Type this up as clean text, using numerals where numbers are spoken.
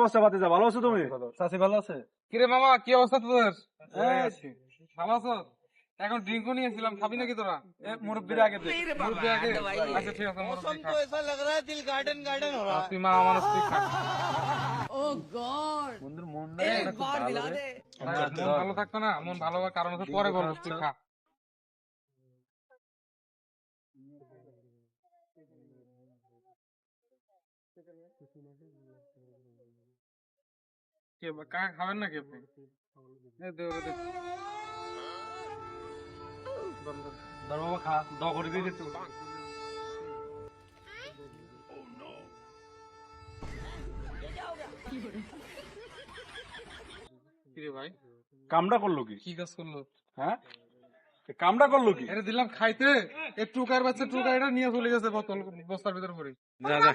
অবস্থা বাতিজা? ভালো আছো তুমি? চাচি ভালো আছে? কিরে মামা, কি অবস্থা তোদের? ভালো আছো? এখন ড্রিঙ্কও নিয়েছিলাম, খাবি নাকি তোরা? মুরব্বীর আগে দে। মুরব্বি আগে? আচ্ছা ঠিক আছে, মুরব্বি খা। তুই মামা মানুষ, তুই খা। বন্ধুর মন মন ভালো থাকতো না, মন ভালো হওয়ার কারণ হচ্ছে পরে বলবো, তুই খা। কাকা খাবেন নাকি আপনি? দে ওরে দে। ধর বাবা খা, দ করে দিয়ে দিত। কিরে ভাই, কামটা করলো কি? কি কাজ করলো? হ্যাঁ, কামটা করলো কি? এটা দিলাম খাইতে, এই টুকার বাচ্চা টুকা এটা নিয়ে চলে গেছে বোতল বস্তার ভিতর করে। যা যা।